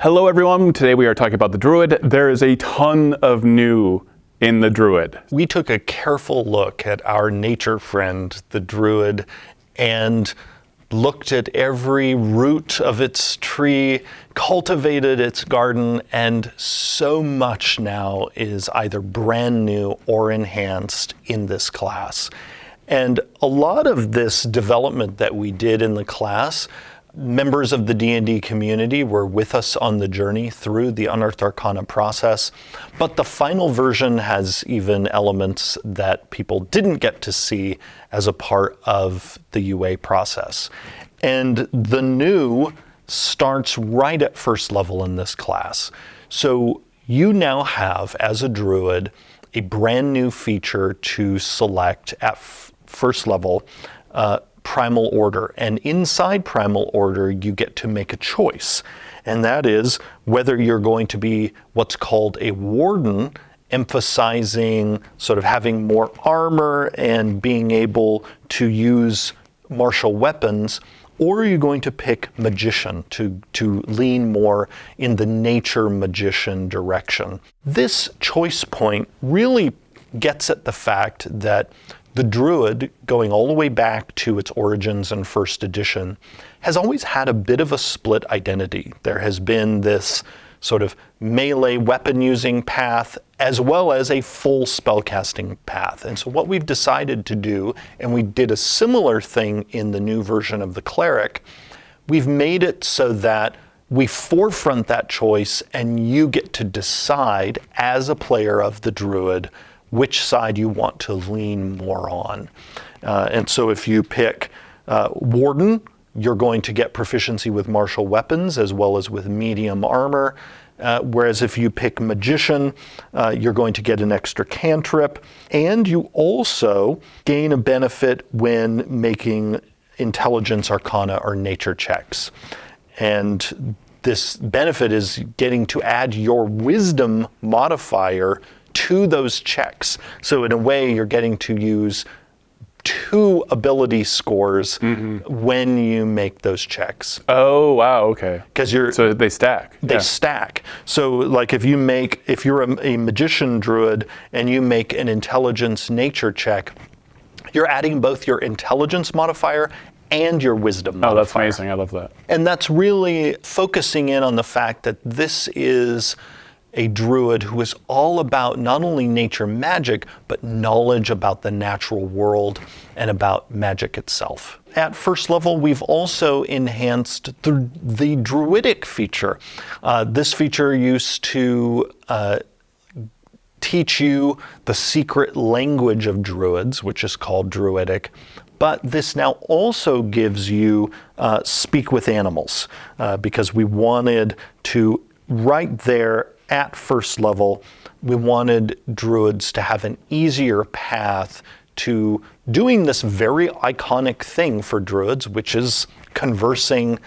Hello everyone, today we are talking about the Druid. There is a ton of new in the Druid. We took a careful look at our nature friend, the Druid, and looked at every root of its tree, cultivated its garden, and so much now is either brand new or enhanced in this class. And a lot of this development that we did in the class, members of the D&D community were with us on the journey through the Unearthed Arcana process, but the final version has even elements that people didn't get to see as a part of the UA process. And the new starts right at first level in this class. So you now have, as a Druid, a brand new feature to select at first level, Primal Order. And inside Primal Order, you get to make a choice. And that is whether you're going to be what's called a Warden, emphasizing sort of having more armor and being able to use martial weapons, or are you going to pick Magician to lean more in the nature magician direction? This choice point really gets at the fact that the Druid, going all the way back to its origins in first edition, has always had a bit of a split identity. There has been this sort of melee weapon using path as well as a full spellcasting path. And so what we've decided to do, and we did a similar thing in the new version of the Cleric, we've made it so that we forefront that choice and you get to decide as a player of the Druid which side you want to lean more on. And so if you pick Warden, you're going to get proficiency with martial weapons as well as with medium armor. Whereas if you pick Magician, you're going to get an extra cantrip. And you also gain a benefit when making Intelligence, Arcana, or Nature checks. And this benefit is getting to add your Wisdom modifier to those checks. So in a way, you're getting to use 2 ability scores when you make those checks. Oh, wow, okay. So they stack. They stack. So like if you're a Magician Druid and you make an Intelligence Nature check, you're adding both your Intelligence modifier and your Wisdom modifier. Oh, that's amazing. I love that. And that's really focusing in on the fact that this is a Druid who is all about not only nature magic, but knowledge about the natural world and about magic itself. At first level, we've also enhanced the Druidic feature. This feature used to teach you the secret language of Druids, which is called Druidic. But this now also gives you speak with animals, because we wanted to, right there at first level, we wanted Druids to have an easier path to doing this very iconic thing for Druids, which is conversing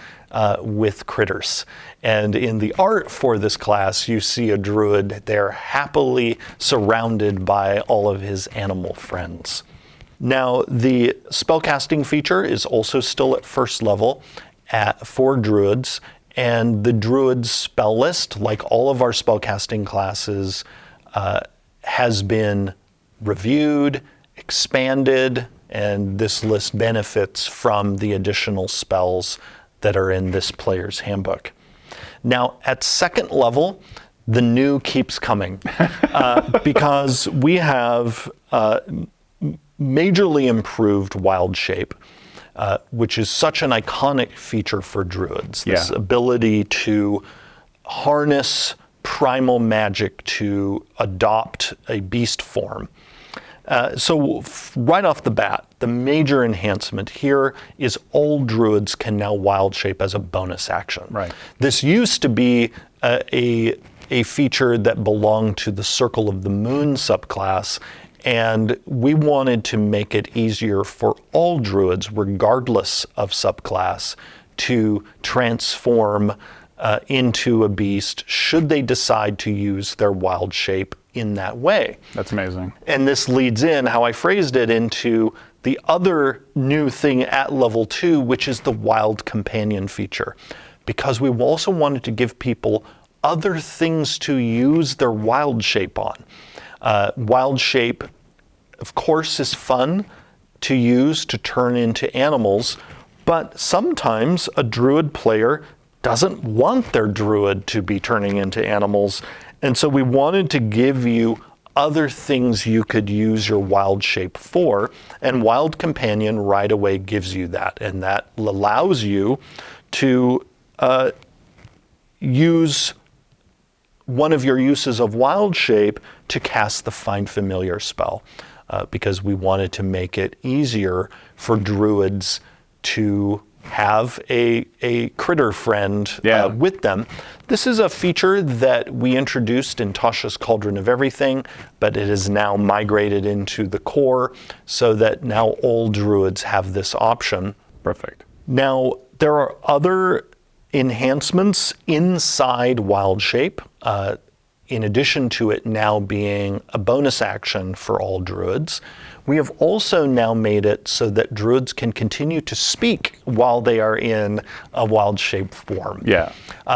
with critters. And in the art for this class, you see a Druid there happily surrounded by all of his animal friends. Now, the spellcasting feature is also still at first level for Druids, and the Druid's spell list, like all of our spellcasting classes, has been reviewed, expanded, and this list benefits from the additional spells that are in this player's handbook. Now, at second level, the new keeps coming because we have majorly improved Wild Shape. Which is such an iconic feature for Druids. This ability to harness primal magic to adopt a beast form. So right off the bat, the major enhancement here is all Druids can now Wild Shape as a bonus action. Right. This used to be a feature that belonged to the Circle of the Moon subclass, and we wanted to make it easier for all Druids, regardless of subclass, to transform into a beast should they decide to use their Wild Shape in that way. That's amazing. And this leads in, how I phrased it, into the other new thing at level 2, which is the Wild Companion feature. because we also wanted to give people other things to use their wild shape on. Wild shape, of course, is fun to use to turn into animals, but sometimes a druid player doesn't want their druid to be turning into animals. And so we wanted to give you other things you could use your wild shape for, and Wild Companion right away gives you that, and that allows you to use one of your uses of wild shape to cast the Find Familiar spell, because we wanted to make it easier for druids to have a critter friend with them. This is a feature that we introduced in Tasha's Cauldron of Everything, but it is now migrated into the core so that now all druids have this option. Perfect. Now, there are other enhancements inside Wild Shape, in addition to it now being a bonus action for all druids. We have also now made it so that druids can continue to speak while they are in a wild shape form. Yeah.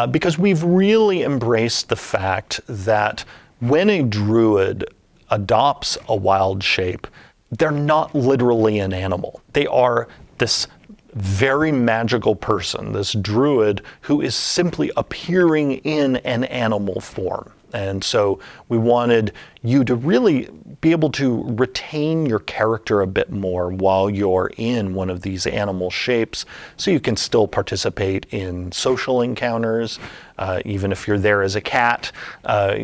Because we've really embraced the fact that when a druid adopts a wild shape, they're not literally an animal. They are this very magical person, this druid who is simply appearing in an animal form. And so we wanted you to really be able to retain your character a bit more while you're in one of these animal shapes, so you can still participate in social encounters, even if you're there as a cat.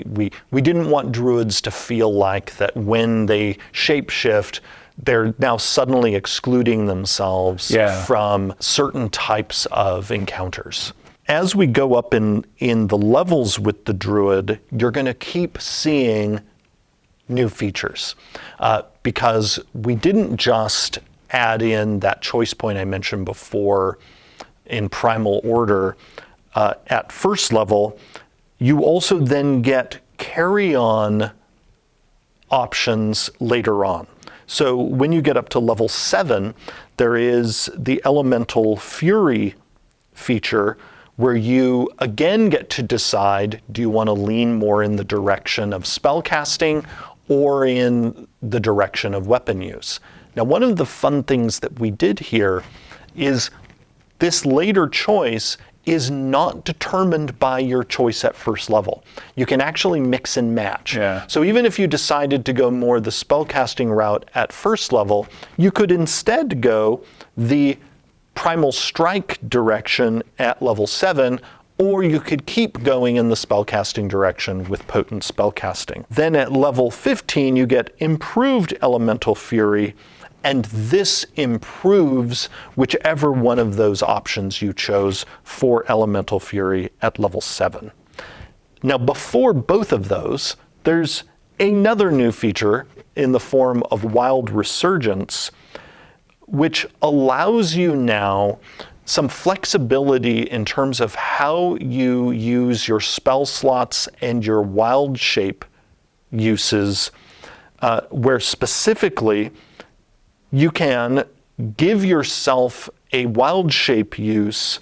We didn't want druids to feel like that when they shapeshift, they're now suddenly excluding themselves from certain types of encounters. As we go up in the levels with the druid, you're going to keep seeing new features, because we didn't just add in that choice point I mentioned before in primal order at first level. You also then get carry-on options later on. So when you get up to level 7, there is the Elemental Fury feature, where you again get to decide, do you want to lean more in the direction of spell casting or in the direction of weapon use? Now, one of the fun things that we did here is this later choice is not determined by your choice at first level. You can actually mix and match. Yeah. So even if you decided to go more the spellcasting route at first level, you could instead go the Primal Strike direction at level 7, or you could keep going in the spellcasting direction with Potent Spellcasting. Then at level 15, you get Improved Elemental Fury, and this improves whichever one of those options you chose for Elemental Fury at level 7. Now, before both of those, there's another new feature in the form of Wild Resurgence, which allows you now some flexibility in terms of how you use your spell slots and your wild shape uses, where specifically you can give yourself a wild shape use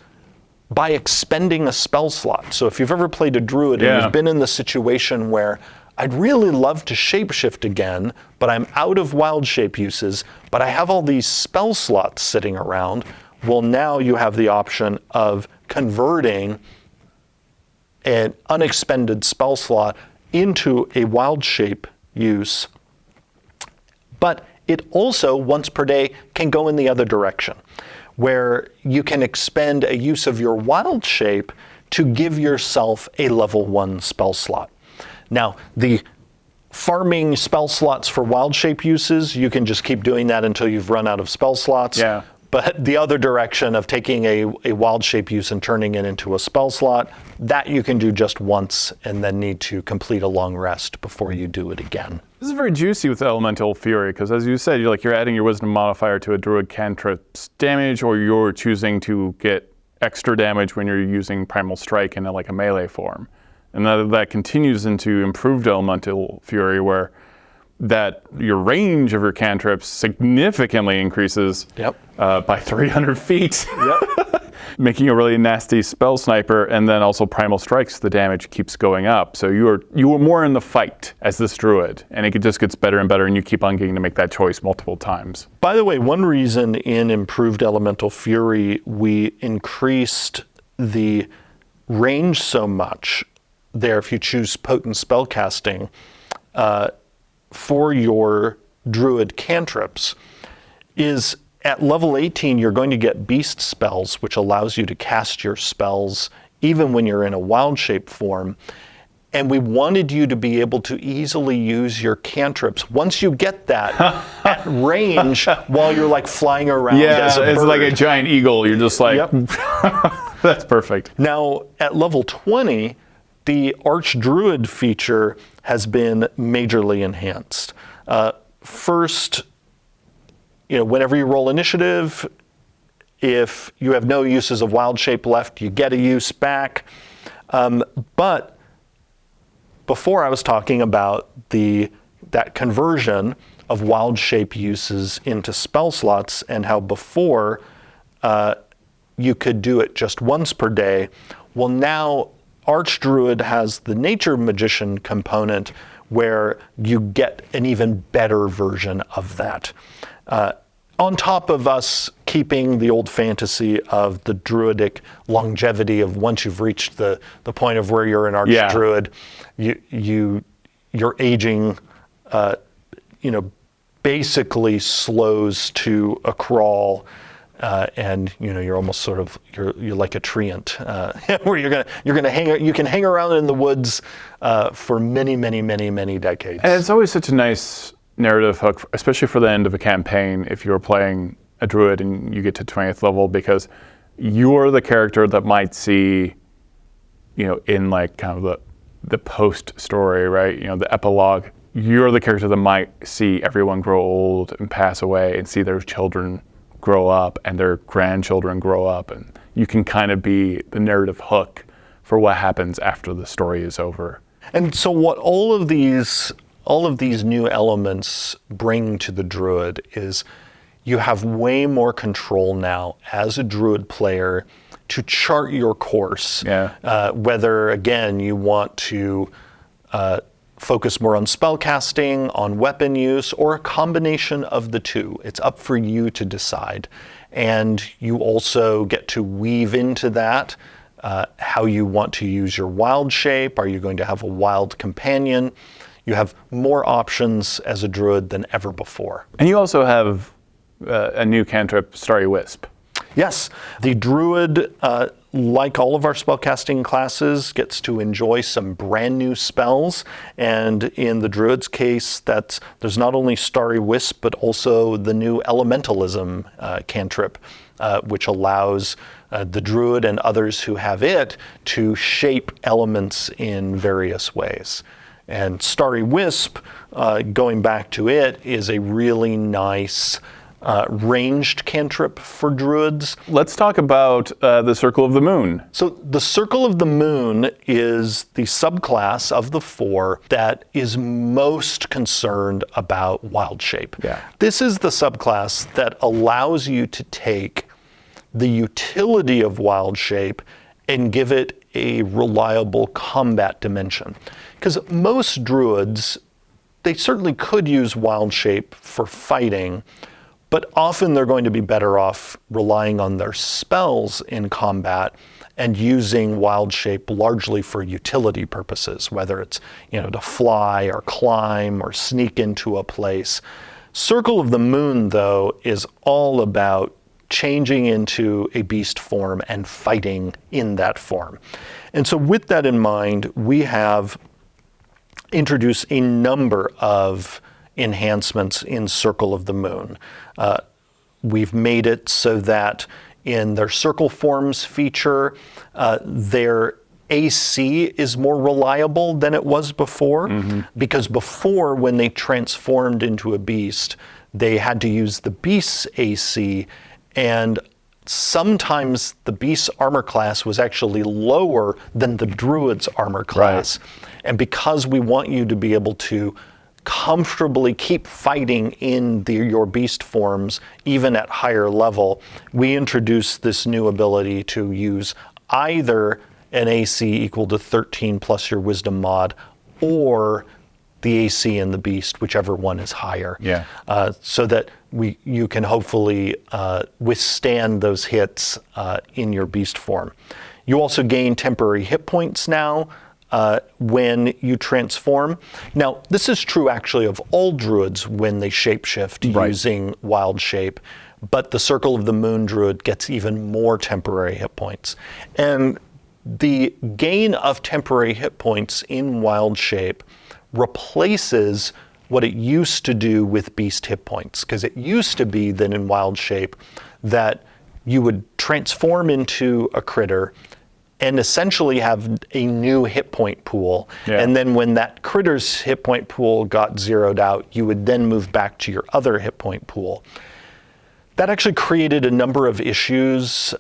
by expending a spell slot. So if you've ever played a druid and you've been in the situation where I'd really love to shapeshift again, but I'm out of wild shape uses, but I have all these spell slots sitting around. Well, now you have the option of converting an unexpended spell slot into a wild shape use. But it also, once per day, can go in the other direction, where you can expend a use of your wild shape to give yourself a level 1 spell slot. Now, the farming spell slots for wild shape uses, you can just keep doing that until you've run out of spell slots. Yeah. But the other direction of taking a wild shape use and turning it into a spell slot, that you can do just once and then need to complete a long rest before you do it again. This is very juicy with Elemental Fury, because as you said, you're adding your Wisdom modifier to a druid cantrip's damage, or you're choosing to get extra damage when you're using Primal Strike in a melee form. And that continues into Improved Elemental Fury, where that your range of your cantrips significantly increases by 300 feet. making a really nasty spell sniper, and then also primal strikes, the damage keeps going up. So you are more in the fight as this druid, and it just gets better and better, and you keep on getting to make that choice multiple times. By the way, one reason in Improved Elemental Fury we increased the range so much there, if you choose potent spellcasting, for your druid cantrips, is at level 18 you're going to get beast spells, which allows you to cast your spells even when you're in a wild shape form. And we wanted you to be able to easily use your cantrips once you get that at range while you're like flying around as a bird. It's like a giant eagle. You're just like, Yep. That's perfect. Now, at level 20, the Archdruid feature has been majorly enhanced. First, whenever you roll initiative, if you have no uses of wild shape left, you get a use back. But before I was talking about that conversion of wild shape uses into spell slots, and how before you could do it just once per day. Well, now Archdruid has the Nature Magician component where you get an even better version of that. On top of us keeping the old fantasy of the druidic longevity of once you've reached the point of where you're an Archdruid, your aging, basically slows to a crawl, and you're almost sort of you're like a treant, where you can hang around in the woods for many, many, many, many decades. And it's always such a nice narrative hook, especially for the end of a campaign, if you're playing a druid and you get to 20th level, because you're the character that might see, in like kind of the post story, right? The epilogue. You're the character that might see everyone grow old and pass away, and see their children grow up and their grandchildren grow up, and you can kind of be the narrative hook for what happens after the story is over. And so what all of these new elements bring to the druid is you have way more control now as a druid player to chart your course. Yeah. Whether, again, you want to focus more on spellcasting, on weapon use, or a combination of the two. It's up for you to decide. And you also get to weave into that how you want to use your wild shape. Are you going to have a wild companion? You have more options as a druid than ever before. And you also have a new cantrip, Starry Wisp. Yes, the druid, like all of our spellcasting classes, gets to enjoy some brand new spells. And in the druid's case, there's not only Starry Wisp, but also the new Elementalism cantrip, which allows the druid and others who have it to shape elements in various ways. And Starry Wisp, going back to it, is a really nice ranged cantrip for druids. Let's talk about the Circle of the Moon. So the Circle of the Moon is the subclass of the four that is most concerned about wild shape. Yeah. This is the subclass that allows you to take the utility of wild shape and give it a reliable combat dimension. Because most druids, they certainly could use wild shape for fighting, but often they're going to be better off relying on their spells in combat and using wild shape largely for utility purposes, whether it's to fly or climb or sneak into a place. Circle of the Moon, though, is all about changing into a beast form and fighting in that form. And so with that in mind, we have introduced a number of enhancements in Circle of the Moon. We've made it so that in their circle forms feature, their AC is more reliable than it was before, because before, when they transformed into a beast, they had to use the beast's AC, and sometimes the beast's armor class was actually lower than the druid's armor class. Right. And because we want you to be able to comfortably keep fighting in your beast forms, even at higher level, we introduced this new ability to use either an AC equal to 13 plus your wisdom mod, or the AC in the beast, whichever one is higher. Yeah. So that you can hopefully withstand those hits in your beast form. You also gain temporary hit points now when you transform. Now, this is true actually of all druids when they shapeshift using wild shape, but the Circle of the Moon druid gets even more temporary hit points. And the gain of temporary hit points in wild shape replaces what it used to do with beast hit points, because it used to be that in wild shape that you would transform into a critter and essentially have a new hit point pool. Yeah. And then when that critter's hit point pool got zeroed out, you would then move back to your other hit point pool. That actually created a number of issues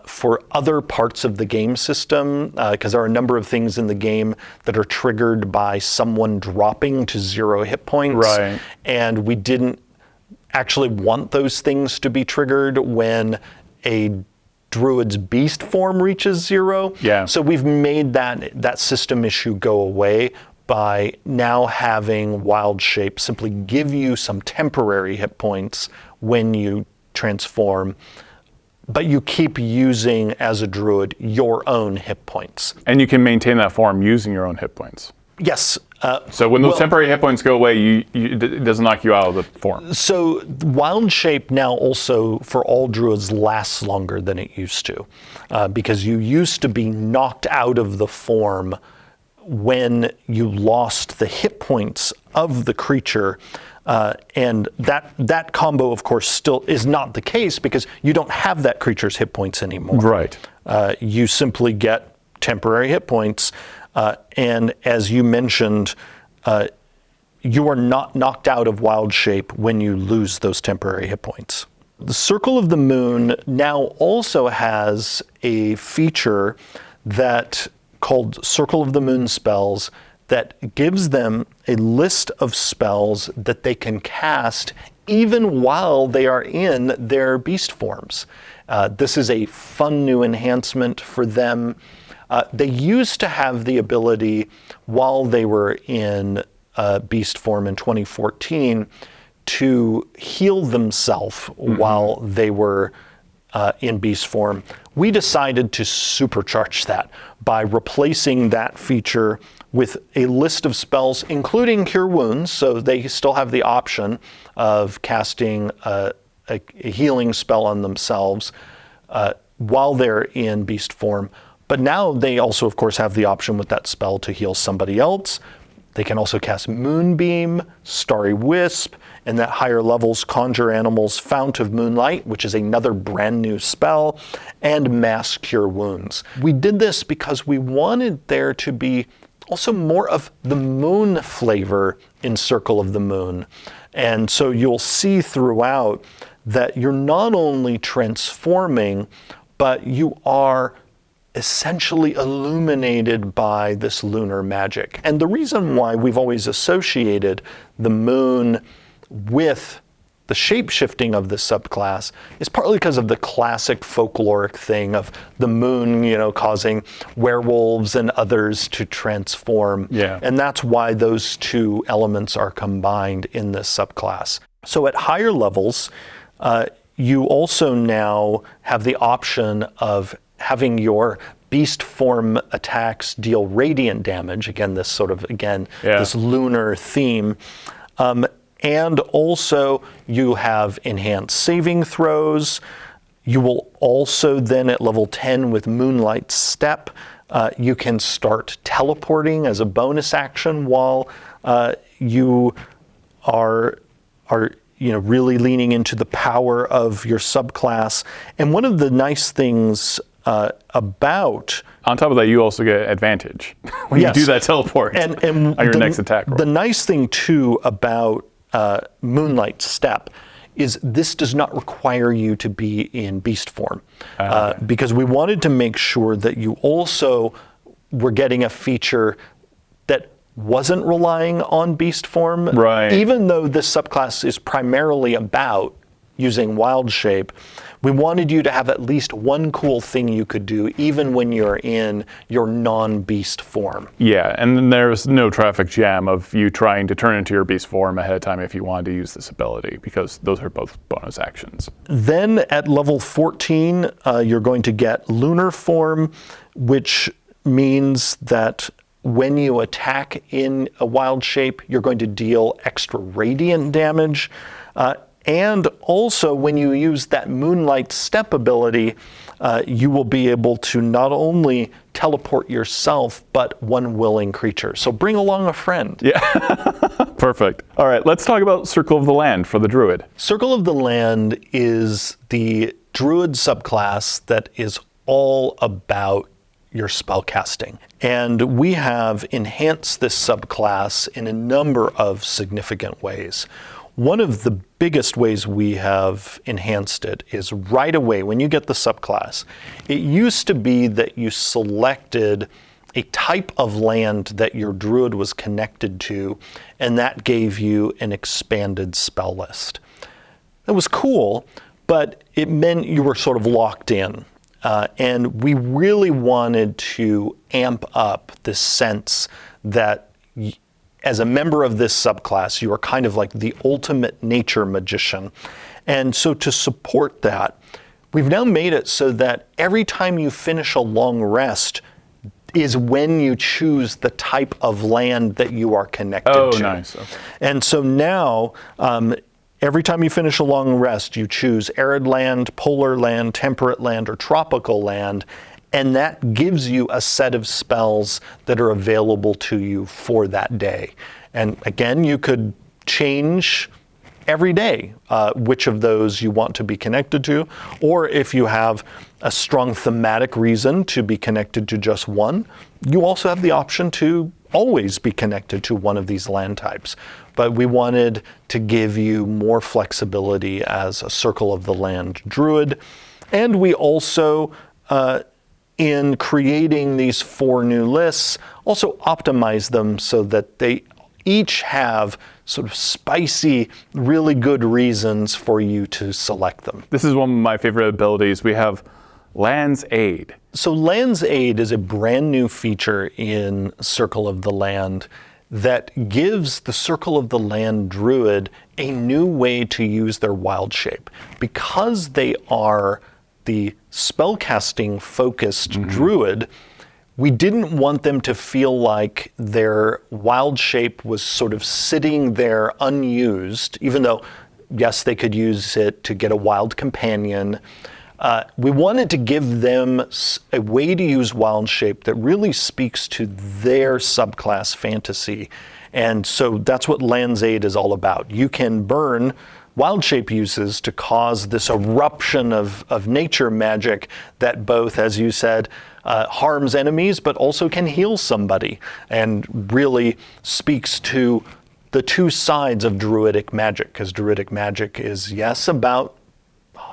for other parts of the game system, because there are a number of things in the game that are triggered by someone dropping to 0 hit points. Right. And we didn't actually want those things to be triggered when a druid's beast form reaches 0. Yeah. So we've made that system issue go away by now having wild shape simply give you some temporary hit points when you transform, but you keep using, as a druid, your own hit points. And you can maintain that form using your own hit points. Yes. So when those temporary hit points go away, it doesn't knock you out of the form. So wild shape now also, for all druids, lasts longer than it used to, because you used to be knocked out of the form when you lost the hit points of the creature. And that combo, of course, still is not the case because you don't have that creature's hit points anymore. Right. You simply get temporary hit points. And as you mentioned, you are not knocked out of wild shape when you lose those temporary hit points. The Circle of the Moon now also has a feature that called Circle of the Moon spells that gives them a list of spells that they can cast even while they are in their beast forms. This is a fun new enhancement for them. They used to have the ability, while they were in beast form in 2014, to heal themselves while they were in beast form. We decided to supercharge that by replacing that feature with a list of spells, including Cure Wounds, so they still have the option of casting a healing spell on themselves while they're in beast form. But now they also, of course, have the option with that spell to heal somebody else. They can also cast Moonbeam, Starry Wisp, and at higher levels, Conjure Animals, Fount of Moonlight, which is another brand new spell, and Mass Cure Wounds. We did this because we wanted there to be also more of the moon flavor in Circle of the Moon. And so you'll see throughout that you're not only transforming, but you are essentially illuminated by this lunar magic. And the reason why we've always associated the moon with the shape-shifting of the subclass is partly because of the classic folkloric thing of the moon, causing werewolves and others to transform. Yeah. And that's why those two elements are combined in this subclass. So at higher levels, you also now have the option of having your beast form attacks deal radiant damage. Again, this sort of, this lunar theme. And also you have enhanced saving throws. You will also then at level 10 with Moonlight Step, you can start teleporting as a bonus action while you are really leaning into the power of your subclass. And one of the nice things about... On top of that, you also get advantage when you do that teleport and on your next attack roll. The nice thing, too, about Moonlight Step is this does not require you to be in beast form. Because we wanted to make sure that you also were getting a feature that wasn't relying on beast form. Right. Even though this subclass is primarily about using wild shape, we wanted you to have at least one cool thing you could do even when you're in your non-beast form. Yeah, and then there's no traffic jam of you trying to turn into your beast form ahead of time if you wanted to use this ability, because those are both bonus actions. Then at level 14, you're going to get lunar form, which means that when you attack in a wild shape, you're going to deal extra radiant damage. And also, when you use that Moonlight Step ability, you will be able to not only teleport yourself, but one willing creature. So bring along a friend. Yeah, perfect. All right, let's talk about Circle of the Land for the Druid. Circle of the Land is the Druid subclass that is all about your spellcasting. And we have enhanced this subclass in a number of significant ways. One of the biggest ways we have enhanced it is right away when you get the subclass. It used to be that you selected a type of land that your druid was connected to, and that gave you an expanded spell list. That was cool, but it meant you were sort of locked in. And we really wanted to amp up this sense that as a member of this subclass, you are kind of like the ultimate nature magician. And so to support that, we've now made it so that every time you finish a long rest is when you choose the type of land that you are connected to. Oh, nice. Okay. And so now, every time you finish a long rest, you choose arid land, polar land, temperate land, or tropical land. And that gives you a set of spells that are available to you for that day. And again, you could change every day which of those you want to be connected to, or if you have a strong thematic reason to be connected to just one, you also have the option to always be connected to one of these land types. But we wanted to give you more flexibility as a Circle of the Land druid. And we also, in creating these 4 new lists, also optimize them so that they each have sort of spicy, really good reasons for you to select them. This is one of my favorite abilities. We have Land's Aid. So Land's Aid is a brand new feature in Circle of the Land that gives the Circle of the Land druid a new way to use their wild shape. Because they are the spellcasting focused druid, we didn't want them to feel like their wild shape was sort of sitting there unused, even though, yes, they could use it to get a wild companion. We wanted to give them a way to use wild shape that really speaks to their subclass fantasy. And so that's what Land's Aid is all about. You can burn wild shape uses to cause this eruption of nature magic that both, as you said, harms enemies, but also can heal somebody, and really speaks to the two sides of druidic magic, because druidic magic is, yes, about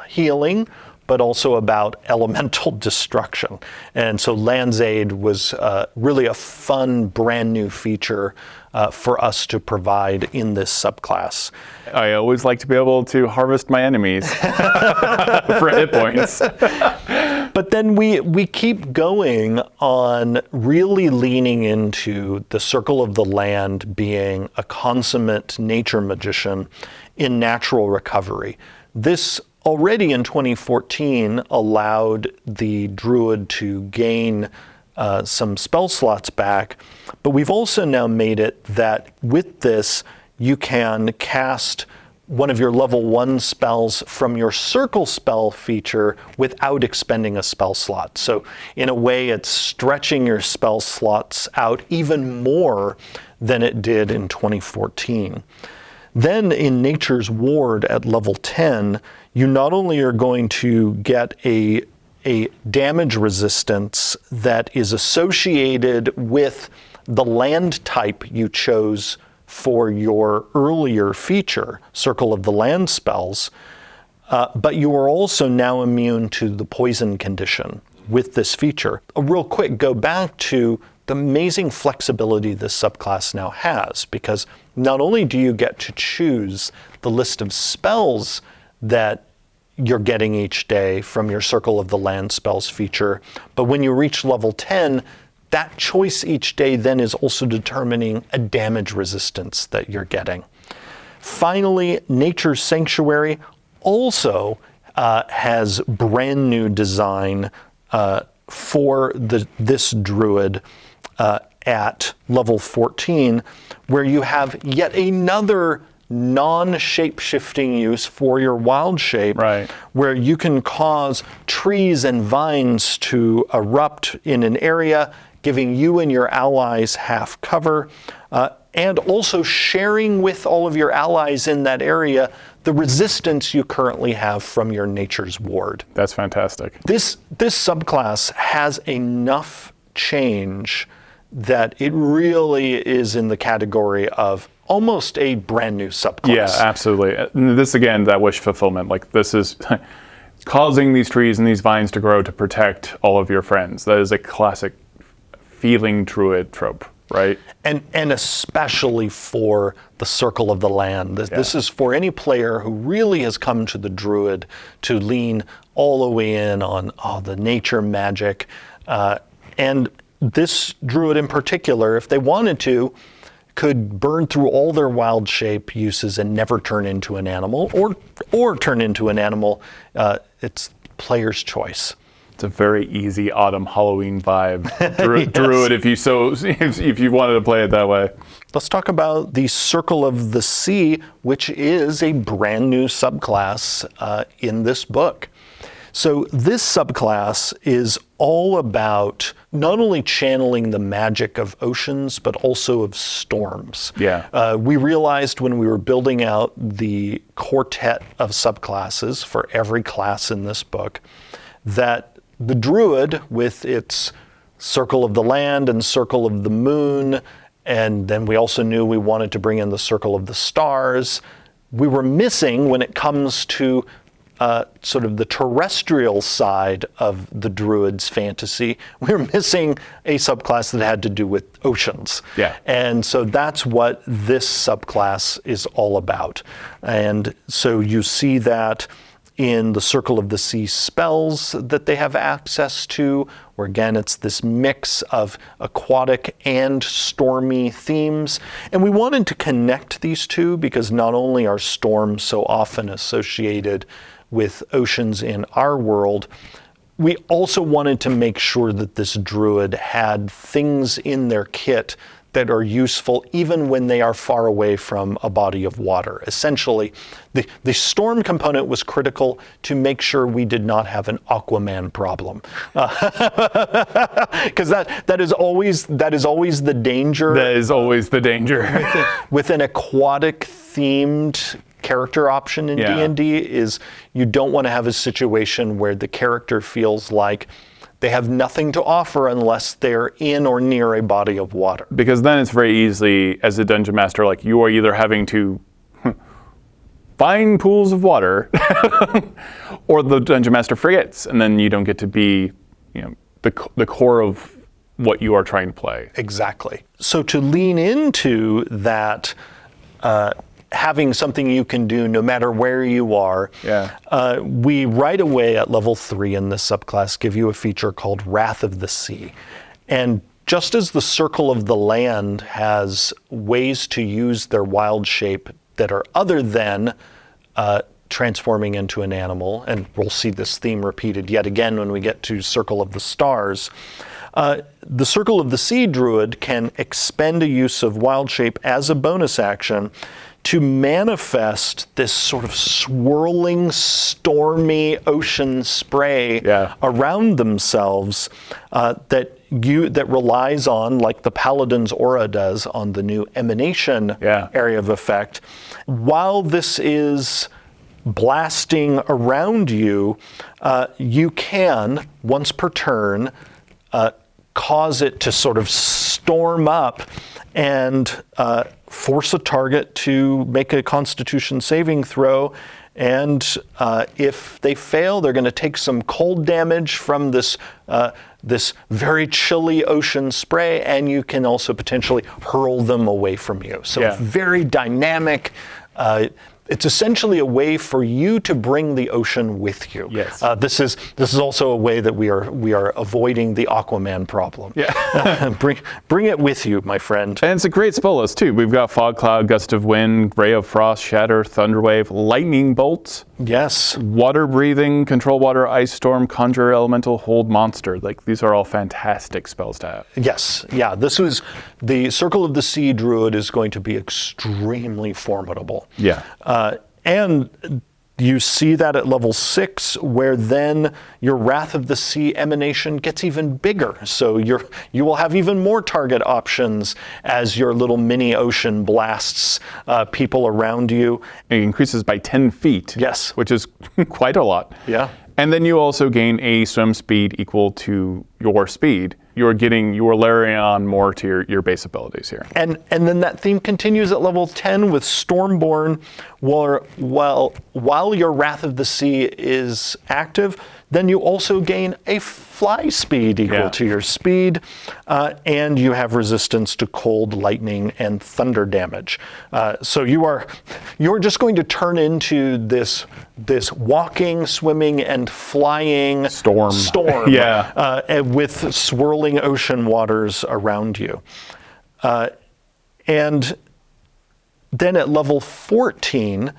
healing, but also about elemental destruction. And so Land's Aid was really a fun, brand new feature for us to provide in this subclass. I always like to be able to harvest my enemies for hit points. But then we keep going on really leaning into the Circle of the Land being a consummate nature magician in natural recovery. This already in 2014 allowed the druid to gain some spell slots back, but we've also now made it that with this you can cast one of your level 1 spells from your circle spell feature without expending a spell slot. So in a way, it's stretching your spell slots out even more than it did in 2014. Then in Nature's Ward at level 10, you not only are going to get a damage resistance that is associated with the land type you chose for your earlier feature, Circle of the Land spells, but you are also now immune to the poison condition with this feature. Real quick, go back to amazing flexibility this subclass now has, because not only do you get to choose the list of spells that you're getting each day from your Circle of the Land spells feature, but when you reach level 10, that choice each day then is also determining a damage resistance that you're getting. Finally, Nature's Sanctuary also has brand new design for this druid at level 14, where you have yet another non-shape-shifting use for your wild shape, Right. where you can cause trees and vines to erupt in an area, giving you and your allies half cover, and also sharing with all of your allies in that area the resistance you currently have from your Nature's Ward. That's fantastic. This subclass has enough change that it really is in the category of almost a brand new subclass. Yeah, absolutely. This, again, that wish fulfillment. Like, this is causing these trees and these vines to grow to protect all of your friends. That is a classic feeling druid trope, right? And especially for the Circle of the Land. This is for any player who really has come to the druid to lean all the way in on the nature magic. And this druid in particular, if they wanted to, could burn through all their wild shape uses and never turn into an animal, or turn into an animal. It's player's choice. It's a very easy autumn Halloween vibe. Druid, if you wanted to play it that way. Let's talk about the Circle of the Sea, which is a brand new subclass in this book. So this subclass is all about not only channeling the magic of oceans, but also of storms. Yeah. We realized when we were building out the quartet of subclasses for every class in this book that the Druid, with its Circle of the Land and Circle of the Moon, and then we also knew we wanted to bring in the Circle of the Stars, we were missing when it comes to sort of the terrestrial side of the Druid's fantasy. We were missing a subclass that had to do with oceans. Yeah. And so that's what this subclass is all about. And so you see that in the Circle of the Sea spells that they have access to, where again it's this mix of aquatic and stormy themes. And we wanted to connect these two because not only are storms so often associated with oceans in our world, we also wanted to make sure that this druid had things in their kit that are useful even when they are far away from a body of water. Essentially, the storm component was critical to make sure we did not have an Aquaman problem. Because that is always the danger. That is always the danger. With an aquatic themed character option in D&D is you don't want to have a situation where the character feels like they have nothing to offer unless they're in or near a body of water. Because then it's very easily, as a dungeon master, like you are either having to find pools of water or the dungeon master forgets, and then you don't get to be, the core of what you are trying to play. Exactly. So to lean into that, having something you can do no matter where you are, we right away at level 3 in this subclass give you a feature called Wrath of the Sea. And just as the Circle of the Land has ways to use their wild shape that are other than transforming into an animal, and we'll see this theme repeated yet again when we get to Circle of the Stars, the Circle of the Sea druid can expend a use of wild shape as a bonus action to manifest this sort of swirling, stormy ocean spray around themselves that relies on, like the Paladin's aura does on the new emanation area of effect. While this is blasting around you, you can, once per turn, cause it to sort of storm up and force a target to make a Constitution saving throw. And if they fail, they're going to take some cold damage from this this very chilly ocean spray, and you can also potentially hurl them away from you. So Yeah. very dynamic. It's essentially a way for you to bring the ocean with you. Yes. This is also a way that we are avoiding the Aquaman problem. Yeah. bring it with you, my friend. And it's a great spell list too. We've got Fog Cloud, Gust of Wind, Ray of Frost, Shatter, Thunderwave, Lightning Bolt, Yes. Water Breathing, Control Water, Ice Storm, Conjure Elemental, Hold Monster. Like, these are all fantastic spells to have. Yes. Yeah. This was the Circle of the Sea Druid is going to be extremely formidable. Yeah. And you see that at level 6, where then your Wrath of the Sea emanation gets even bigger. So you will have even more target options as your little mini ocean blasts people around you. It increases by 10 feet. Yes. Which is quite a lot. Yeah. And then you also gain a swim speed equal to your speed. You are layering on more to your base abilities here. And then that theme continues at level 10 with Stormborn, while your Wrath of the Sea is active, then you also gain a fly speed equal to your speed, and you have resistance to cold, lightning, and thunder damage. So you're just going to turn into this walking, swimming, and flying Storm. With swirling ocean waters around you. And then at level 14,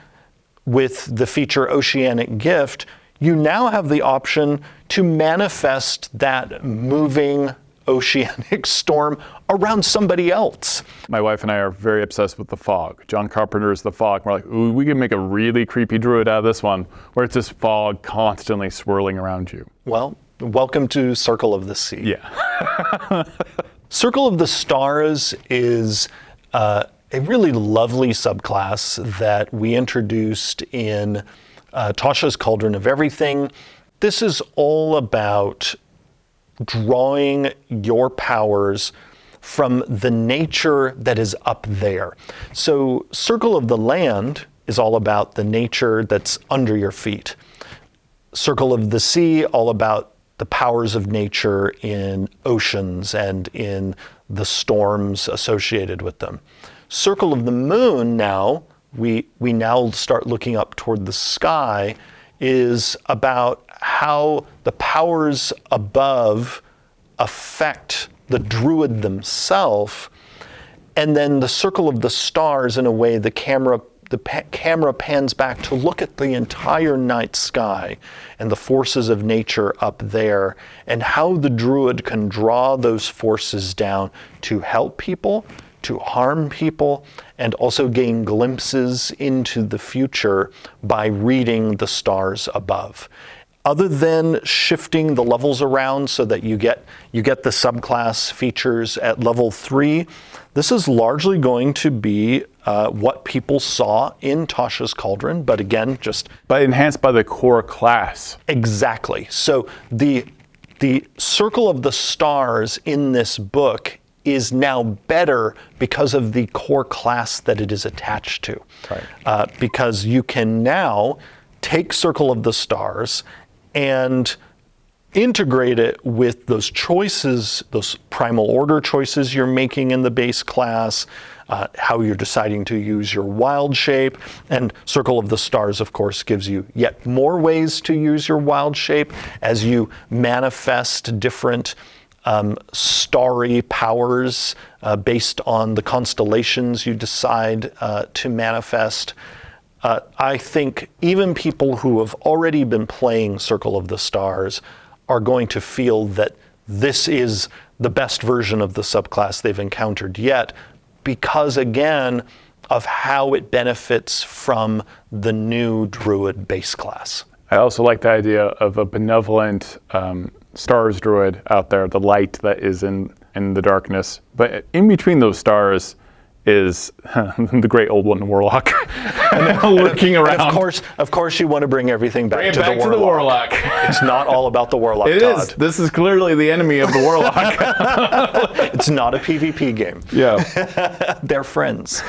with the feature Oceanic Gift, you now have the option to manifest that moving oceanic storm around somebody else. My wife and I are very obsessed with the fog. John Carpenter's The Fog. We're like, ooh, we can make a really creepy druid out of this one, where it's this fog constantly swirling around you. Well, welcome to Circle of the Sea. Yeah. Circle of the Stars is a really lovely subclass that we introduced in Tasha's Cauldron of Everything. This is all about drawing your powers from the nature that is up there. So Circle of the Land is all about the nature that's under your feet. Circle of the Sea, all about the powers of nature in oceans and in the storms associated with them. Circle of the Moon now, we now start looking up toward the sky, is about how the powers above affect the druid themselves, and then the Circle of the Stars, in a way, the camera pans back to look at the entire night sky and the forces of nature up there, and how the druid can draw those forces down to help people, to harm people, and also gain glimpses into the future by reading the stars above. Other than shifting the levels around so that you get the subclass features at level 3, this is largely going to be what people saw in Tasha's Cauldron, but again, But enhanced by the core class. Exactly. So the Circle of the Stars in this book is now better because of the core class that it is attached to. Right. Because you can now take Circle of the Stars and integrate it with those choices, those primal order choices you're making in the base class, how you're deciding to use your wild shape. And Circle of the Stars, of course, gives you yet more ways to use your wild shape as you manifest different starry powers based on the constellations you decide to manifest. I think even people who have already been playing Circle of the Stars are going to feel that this is the best version of the subclass they've encountered yet, because again of how it benefits from the new Druid base class. I also like the idea of a benevolent stars druid out there, the light that is in the darkness. But in between those stars is the great old one, Warlock. And looking around. And of course, you want to bring everything back, to the Warlock. It's not all about the Warlock, It Todd. is. This is clearly the enemy of the Warlock. It's not a PvP game. Yeah. They're friends.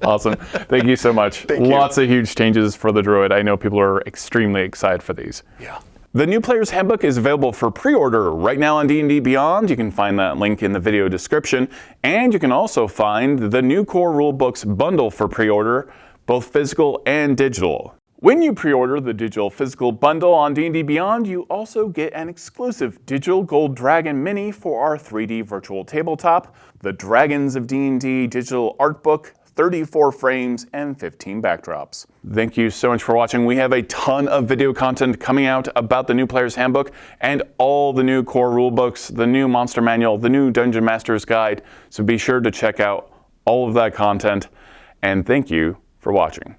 Awesome. Thank you so much. Thank you. Lots of huge changes for the Druid. I know people are extremely excited for these. Yeah. The new Player's Handbook is available for pre-order right now on D&D Beyond. You can find that link in the video description. And you can also find the new Core Rulebooks bundle for pre-order, both physical and digital. When you pre-order the digital physical bundle on D&D Beyond, you also get an exclusive digital gold dragon mini for our 3D virtual tabletop, the Dragons of D&D digital art book, 34 frames, and 15 backdrops. Thank you so much for watching. We have a ton of video content coming out about the new Player's Handbook and all the new Core Rulebooks, the new Monster Manual, the new Dungeon Master's Guide. So be sure to check out all of that content. And thank you for watching.